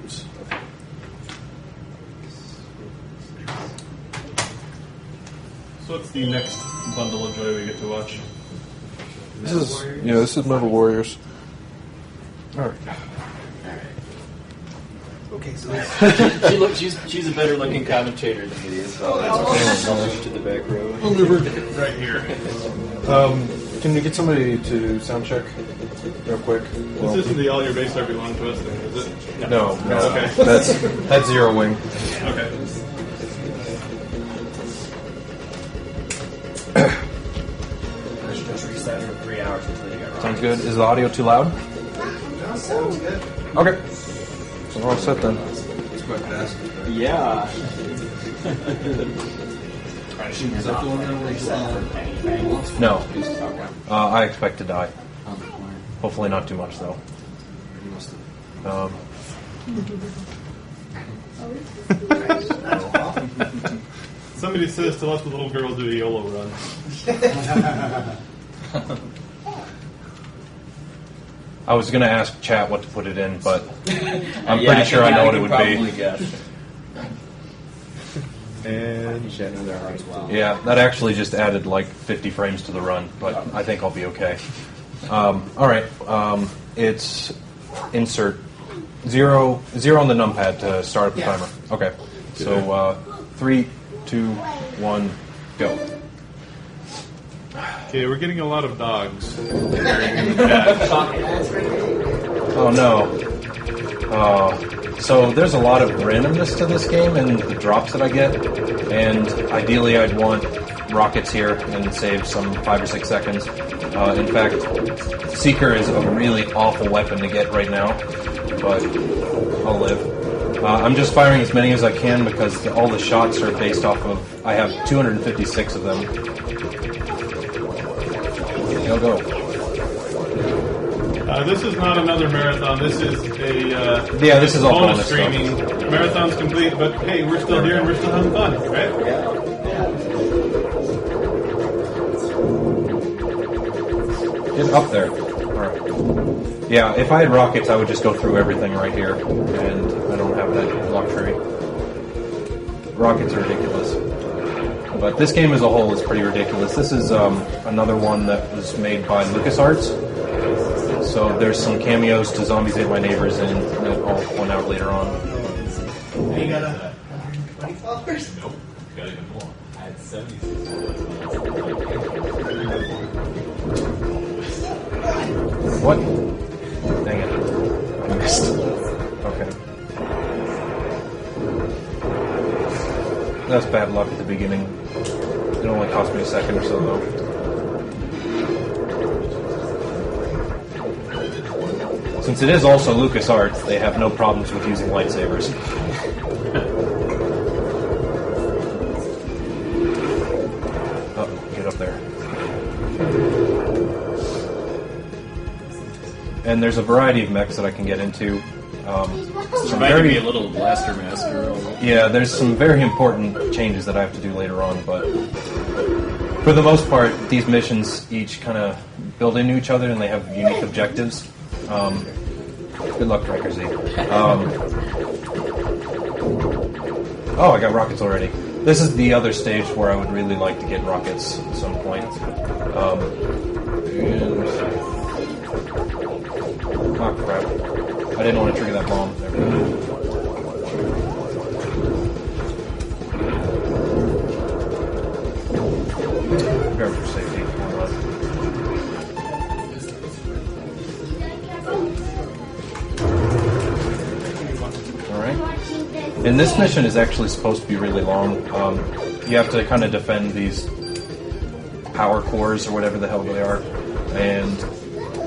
moves. So what's the next bundle of joy we get to watch? This is Metal Warriors. All right. Okay, so she's a better looking commentator than he is. Oh, that's okay. Move to the back row. Right here. Can you get somebody to sound check real quick? This isn't the all your base are belong to us thing, is it? No. Okay. That's Zero Wing. Okay. Just reset for 3 hours until you get wrong. Sounds good. Is the audio too loud? No, sounds good. Okay. So we're all set then. It's quite fast. Yeah. Is that the one that was No. I expect to die. Hopefully not too much though. you must have. Somebody says to let the little girl do a YOLO run. I was going to ask chat what to put it in, but I'm pretty sure I know what it would be. And Yeah, that actually just added like 50 frames to the run, but I think I'll be okay. All right, it's insert 0 on the numpad to start up the timer. Okay, so 3, 2, 1, go. okay, we're getting a lot of dogs. Oh no. So there's a lot of randomness to this game and the drops that I get, and ideally I'd want rockets here and save some 5 or 6 seconds. In fact, Seeker is a really awful weapon to get right now, but I'll live. I'm just firing as many as I can because all the shots are based off of, I have 256 of them. Go. This is not another marathon. This is a This is all bonus streaming. Marathon's complete, but hey, we're still here and we're still having fun, right? Get up there. Alright. Yeah, if I had rockets, I would just go through everything right here, and I don't have that luxury. Rockets are ridiculous. But this game as a whole is pretty ridiculous. This is another one that was made by LucasArts. So there's some cameos to Zombies Ate My Neighbors in that I'll point out later on. You got 120 followers? Nope. Got even more. I had 76. What? Dang it. I missed. Okay. That's bad luck at the beginning. It only cost me a second or so, though. Since it is also LucasArts, they have no problems with using lightsabers. Oh, get up there. And there's a variety of mechs that I can get into. Might be a little blaster master. Yeah, there's some very important changes that I have to do later on, but for the most part, these missions each kind of build into each other and they have unique objectives. Good luck, Striker Z. Oh, I got rockets already. This is the other stage where I would really like to get rockets at some point. Oh, crap. I didn't want to trigger that bomb. There we go. Prepare for safety. Alright. And this mission is actually supposed to be really long. You have to kind of defend these power cores or whatever the hell they are. And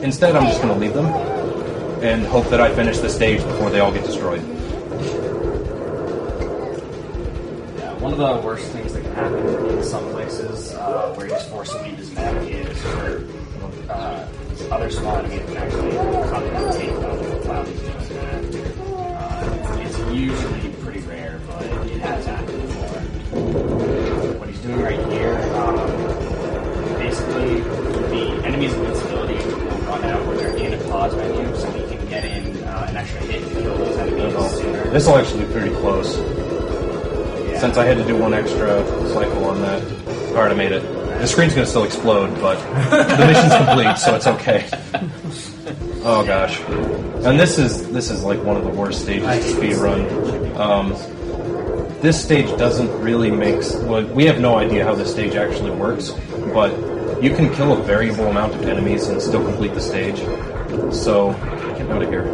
instead I'm just going to leave them and hope that I finish the stage before they all get destroyed. Yeah, one of the worst things that can happen in some places where you're just forced to leave this map is for other small enemies can actually come and take the cloud map. It's usually pretty rare, but it has happened before. What he's doing right here, basically the enemy's invincibility will run out when they're in a pause menu, so he can get in an extra hit and kill those enemies sooner This will actually be pretty close. Yeah. Since I had to do one extra cycle on that. Alright, I made it. The screen's going to still explode, but the mission's complete, so it's okay. Oh gosh. And this is like one of the worst stages to speed run. This stage doesn't really well, we have no idea how this stage actually works, but you can kill a variable amount of enemies and still complete the stage. So, get out of here.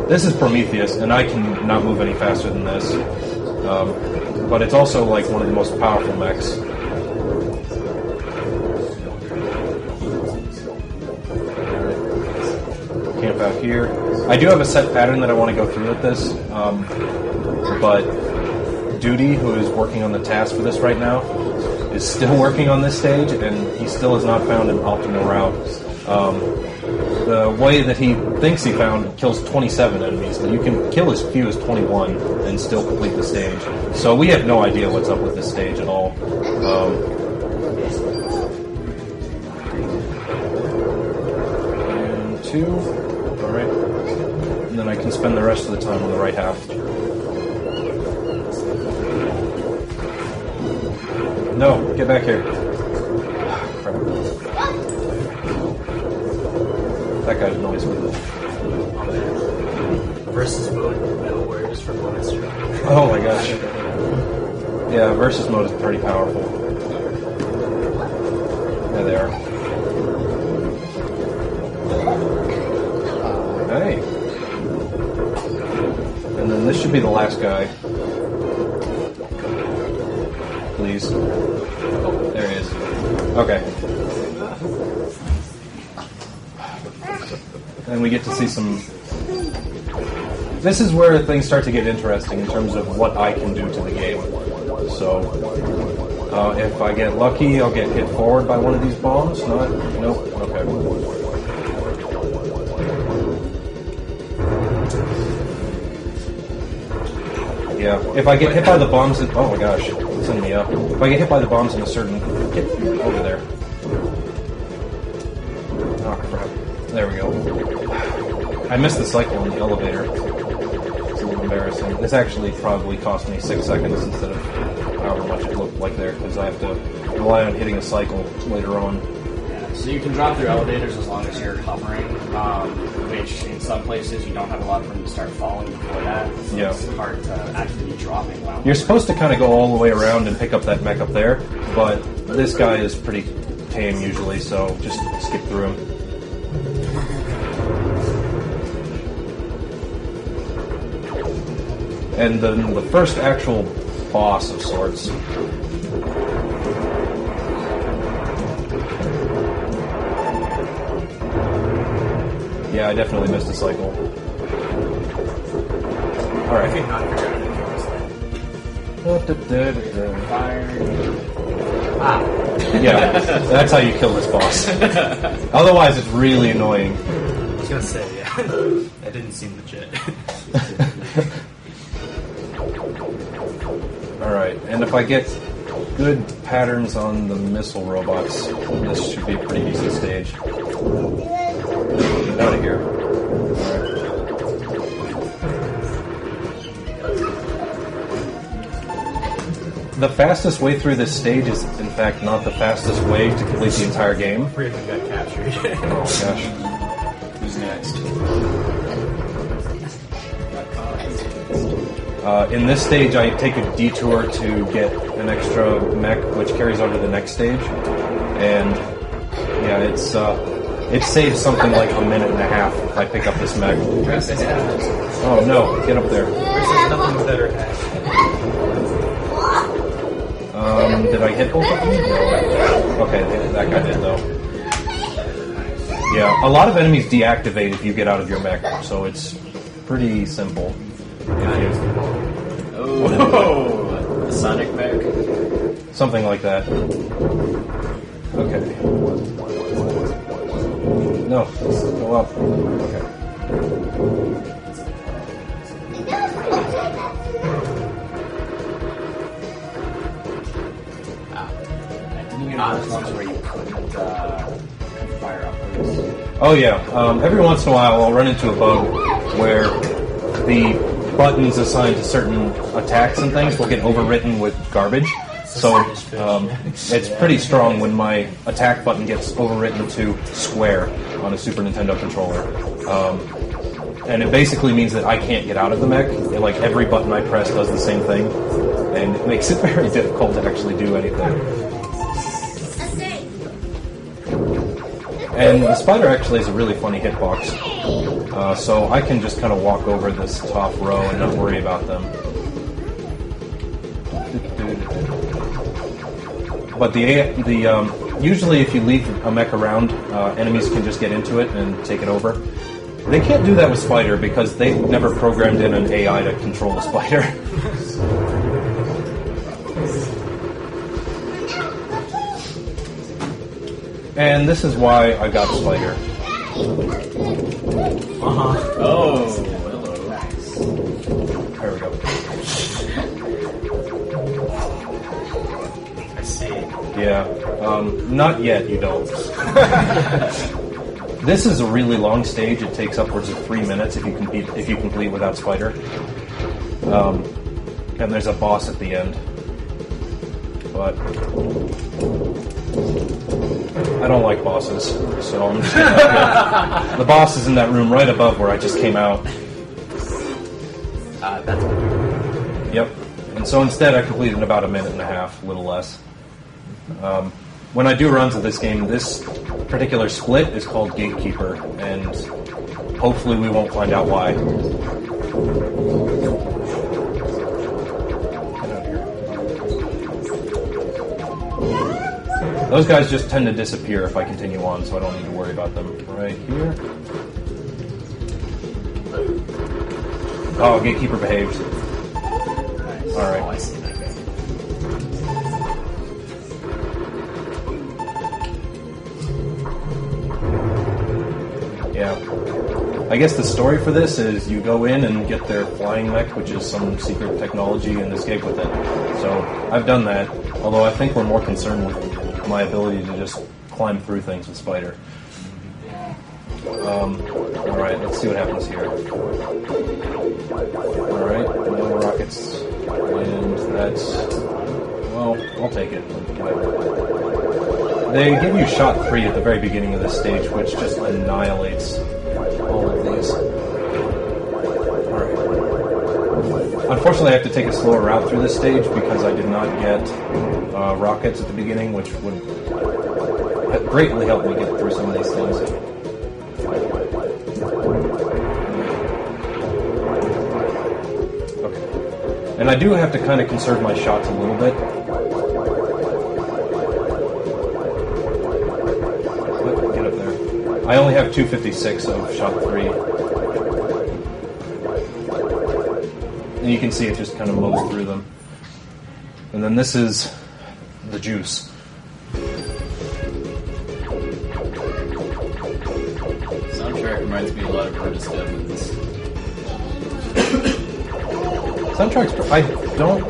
This is Prometheus, and I can not move any faster than this. But it's also like one of the most powerful mechs. Camp out here. I do have a set pattern that I want to go through with this, but Duty, who is working on the task for this right now, is still working on this stage, and he still has not found an optimal route. The way that he thinks he found kills 27 enemies, but you can kill as few as 21 and still complete the stage. So we have no idea what's up with this stage at all. And 2. Alright. And then I can spend the rest of the time on the right half. No, get back here. Crap. That guy's noise with it. Versus mode, Metal Warriors from last year. Oh my gosh. Yeah, versus mode is pretty powerful. There they are. Hey. And then this should be the last guy. Please. Oh, there he is. Okay. And we get to see some... This is where things start to get interesting in terms of what I can do to the game. So, if I get lucky, I'll get hit forward by one of these bombs. Not? Nope. Okay. Yeah, if I get hit by the bombs... Oh my gosh, it's sending me up. If I get hit by the bombs in a certain... Get over there. Oh crap. There we go. I missed the cycle in the elevator. It's a little embarrassing. This actually probably cost me 6 seconds instead of however much it looked like there, because I have to rely on hitting a cycle later on. Yeah, so you can drop through elevators as long as you're hovering, which in some places you don't have a lot of room to start falling before that. So Yeah. It's hard to actually be dropping while You're supposed to kind of go all the way around and pick up that mech up there, but this guy is pretty tame usually, so just skip through him. And then the first actual boss of sorts. Yeah, I definitely missed a cycle. Alright. Yeah, that's how you kill this boss. Otherwise, it's really annoying. I was gonna say, yeah. That didn't seem legit. Alright, and if I get good patterns on the missile robots, this should be a pretty decent stage. Get out of here. Alright. The fastest way through this stage is, in fact, not the fastest way to complete the entire game. Three of them got captured. Oh gosh. Who's next? In this stage, I take a detour to get an extra mech, which carries over to the next stage. And yeah, it saves something like a minute and a half if I pick up this mech. Oh no, get up there. There's nothing better at. Did I hit both of them? No. Okay, that guy did though. Yeah, a lot of enemies deactivate if you get out of your mech, so it's pretty simple. Oh, the Sonic mech. Something like that. Okay. No, go up. Okay. Those ones where you couldn't fire upwards. Oh yeah. Every once in a while, I'll run into a bug where the buttons assigned to certain attacks and things will get overwritten with garbage. So it's pretty strong when my attack button gets overwritten to square on a Super Nintendo controller. And it basically means that I can't get out of the mech. Like every button I press does the same thing, and it makes it very difficult to actually do anything. And the spider actually has a really funny hitbox, so I can just kind of walk over this top row and not worry about them. But usually if you leave a mech around, enemies can just get into it and take it over. They can't do that with Spider because they've never programmed in an AI to control the spider. And this is why I got Spider. Oh, There we go. I see. Yeah. Not yet, you don't. This is a really long stage. It takes upwards of 3 minutes if you complete without Spider. And there's a boss at the end. But I don't like bosses, so I'm just gonna the boss is in that room right above where I just came out. That's Yep. And so instead I completed in about a minute and a half, a little less. When I do runs of this game, this particular split is called Gatekeeper, and hopefully we won't find out why. Those guys just tend to disappear if I continue on, so I don't need to worry about them. Right here. Oh, Gatekeeper behaved. nice. Alright. Oh, I see that guy. Yeah. I guess the story for this is you go in and get their flying mech, which is some secret technology, and escape with it. So I've done that, although I think we're more concerned with my ability to just climb through things with Spider. Alright, let's see what happens here. Alright, no rockets, and that's... well, I'll take it. They give you shot 3 at the very beginning of this stage, which just annihilates all of these. Alright. Unfortunately, I have to take a slower route through this stage because I did not get rockets at the beginning, which would greatly help me get through some of these things. Okay. And I do have to kind of conserve my shots a little bit. Get up there. I only have 256 of shot 3. And you can see it just kind of mows through them. And then this is the juice. Soundtrack reminds me a lot of Curtis Evans. Soundtracks, I don't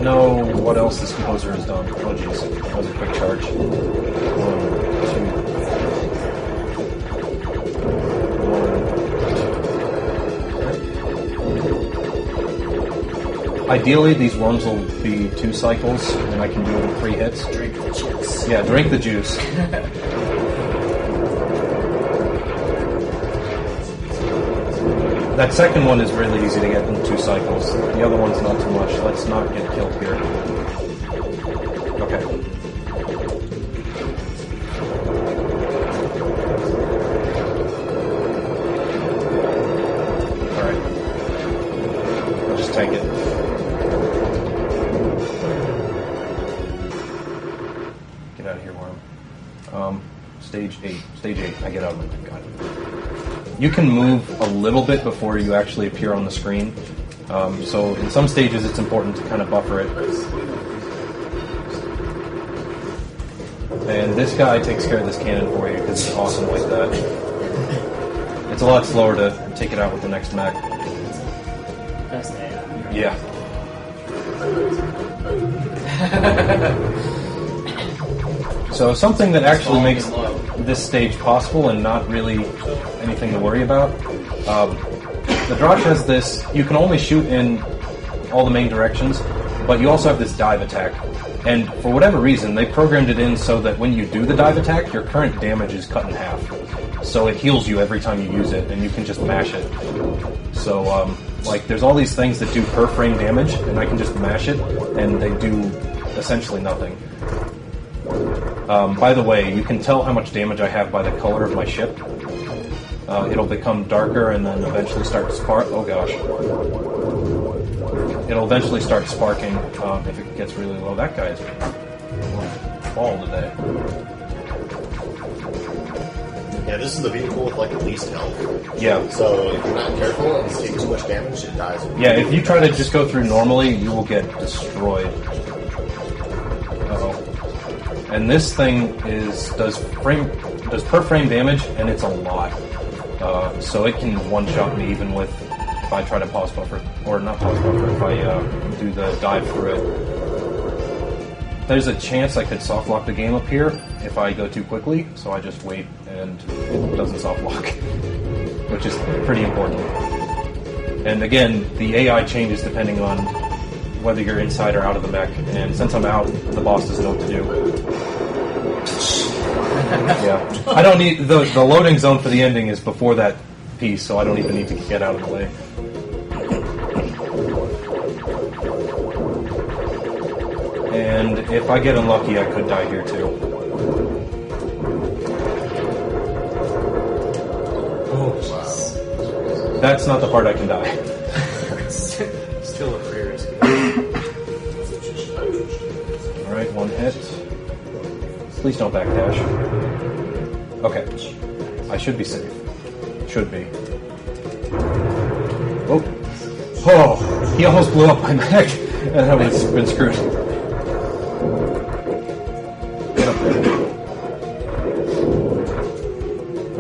know what else this composer has done. Oh jeez, that was a quick charge. 1, 2. Ideally, these ones will be 2 cycles, and I can do it in 3 hits. Drink the juice. Yeah, drink the juice. That second one is really easy to get in 2 cycles. The other one's not too much. Let's not get killed here. Okay. Alright. I'll just tank it. Get out of here, worm. Stage 8. Stage 8. I get out of it. Got it. You can move a little bit before you actually appear on the screen. So in some stages it's important to kind of buffer it. And this guy takes care of this cannon for you because it's awesome like that. It's a lot slower to take it out with the next mech. That's the AI. Yeah. So something that actually makes this stage possible and not really anything to worry about. The Drosh has this, you can only shoot in all the main directions, but you also have this dive attack. And for whatever reason, they programmed it in so that when you do the dive attack, your current damage is cut in half. So it heals you every time you use it, and you can just mash it. So, like, there's all these things that do per frame damage, and I can just mash it, and they do essentially nothing. By the way, you can tell how much damage I have by the color of my ship. It'll become darker and then eventually start to spark. Oh gosh. It'll eventually start sparking if it gets really low. That guy's fall today. Yeah, this is the vehicle with like the least health. Yeah. So if you're not careful and you take too much damage, it dies. Yeah, if you try to just go through normally, you will get destroyed. Uh-oh. And this thing does per frame damage, and it's a lot. So it can one-shot me even with if I try to pause buffer, or not pause buffer, if I do the dive through it. There's a chance I could soft lock the game up here if I go too quickly, so I just wait and it doesn't soft lock, which is pretty important. And again, the AI changes depending on whether you're inside or out of the mech, and since I'm out, the boss doesn't know what to do. Yeah, I don't need the loading zone for the ending is before that piece, so I don't even need to get out of the way. And if I get unlucky, I could die here too. Oh, wow. That's not the part I can die. Still a pretty risky. Alright, one hit. Please don't backdash. Okay. I should be safe. Should be. Oh! Oh! He almost blew up my mech! And I would have been screwed. Get up there.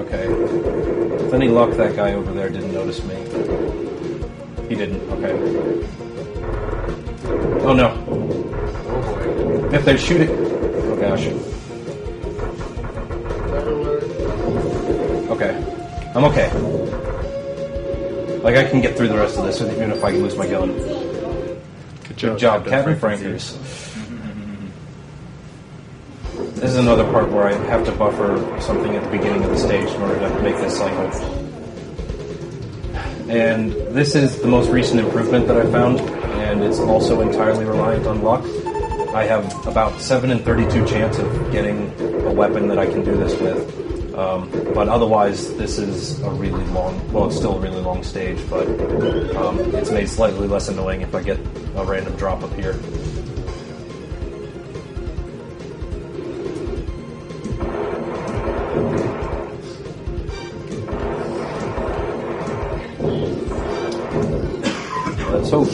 Okay. With any luck, that guy over there didn't notice me. He didn't. Okay. Oh no. Oh boy. If they're shooting... Oh gosh. Okay. I'm okay. Like, I can get through the rest of this even if I lose my gun. Good job, Captain Frankers. This is another part where I have to buffer something at the beginning of the stage in order to make this cycle. And this is the most recent improvement that I found, and it's also entirely reliant on luck. I have about 7 in 32 chance of getting a weapon that I can do this with. But otherwise, this is a really long, well, it's still a really long stage, but it's made slightly less annoying if I get a random drop up here. Let's hope.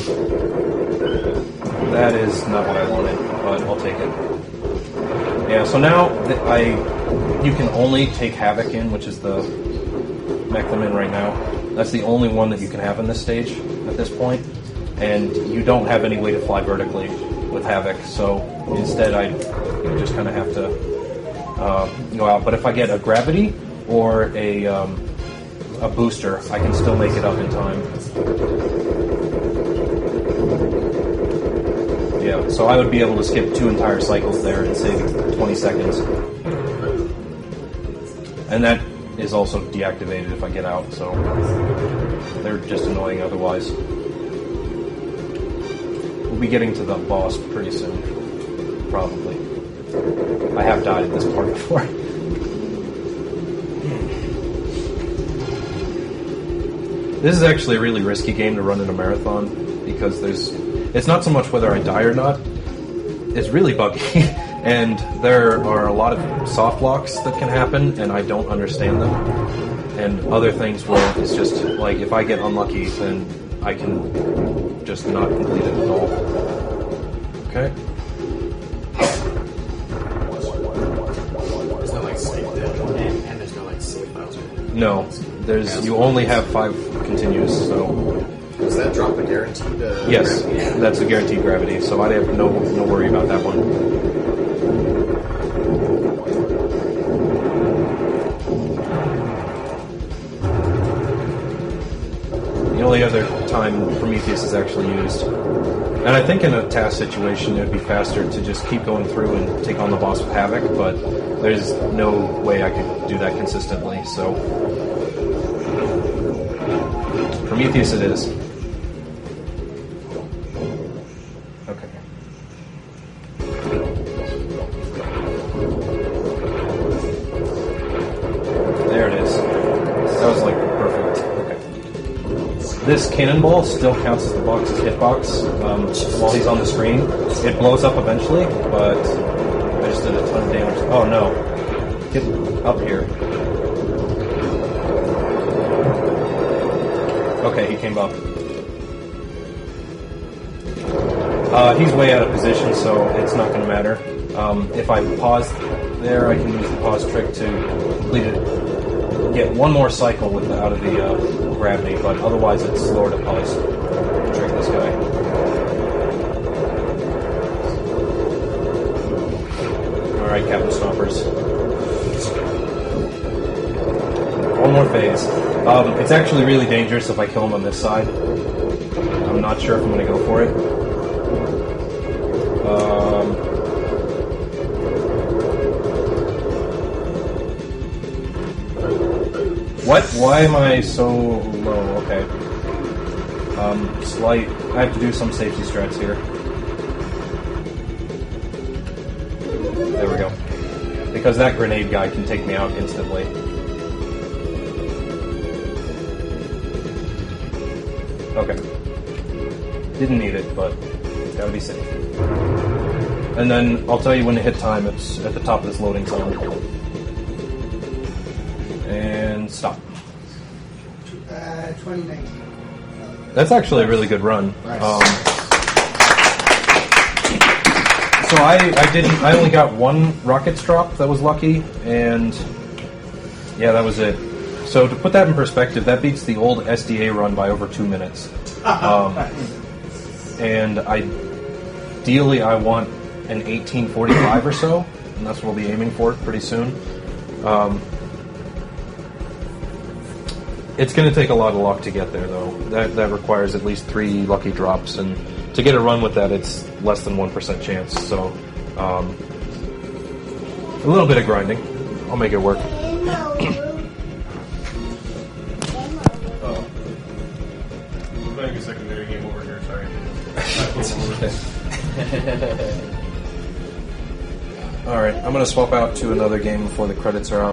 That is not what I wanted, but I'll take it. Yeah, so now you can only take Havoc in, which is the mech I'm in right now. That's the only one that you can have in this stage at this point, and you don't have any way to fly vertically with Havoc, so instead I just kind of have to go out. But if I get a gravity or a booster, I can still make it up in time. Yeah, so I would be able to skip 2 entire cycles there and save 20 seconds. And that is also deactivated if I get out, so they're just annoying otherwise. We'll be getting to the boss pretty soon. Probably. I have died at this part before. This is actually a really risky game to run in a marathon, because it's not so much whether I die or not, it's really buggy. And there are a lot of soft locks that can happen, and I don't understand them. And other things where it's just, like, if I get unlucky, then I can just not complete it at all. Okay. There's no like safe down. And there's no like safe files. No, you only have 5 continues, so... Does that drop a guaranteed? Yes, gravity? that's a guaranteed gravity, so I have no worry about that one. The only other time Prometheus is actually used. And I think in a task situation it would be faster to just keep going through and take on the boss with Havoc, but there's no way I could do that consistently, so... Prometheus it is. Okay. There it is. That was like perfect. Okay. This cannonball still counts as the box's hitbox while he's on the screen. It blows up eventually, but I just did a ton of damage. Oh no. Get up here. Okay, he came up. He's way out of position, so it's not going to matter. If I pause there, I can use the pause trick to complete it. Get one more cycle with out of the gravity, but otherwise it's slower to pause. Trick this guy. Alright, Captain Stompers. One more phase. It's actually really dangerous if I kill him on this side. I'm not sure if I'm going to go for it. What? Why am I so low? Okay. Slight. I have to do some safety strats here. There we go. Because that grenade guy can take me out instantly. Okay. Didn't need it, but gotta be safe. And then I'll tell you when to hit time. It's at the top of this loading zone. And stop. 2019. That's actually a really good run. Nice. So I only got one rockets drop. That was lucky, and yeah, that was it. So to put that in perspective, that beats the old SDA run by over 2 minutes. And ideally, I want an 1845 or so, and that's what we'll be aiming for pretty soon. It's going to take a lot of luck to get there, though. That requires at least 3 lucky drops, and to get a run with that, it's less than 1% chance. So, a little bit of grinding. I'll make it work. I'm playing a secondary game over here, sorry. Alright, I'm going to swap out to another game before the credits are on.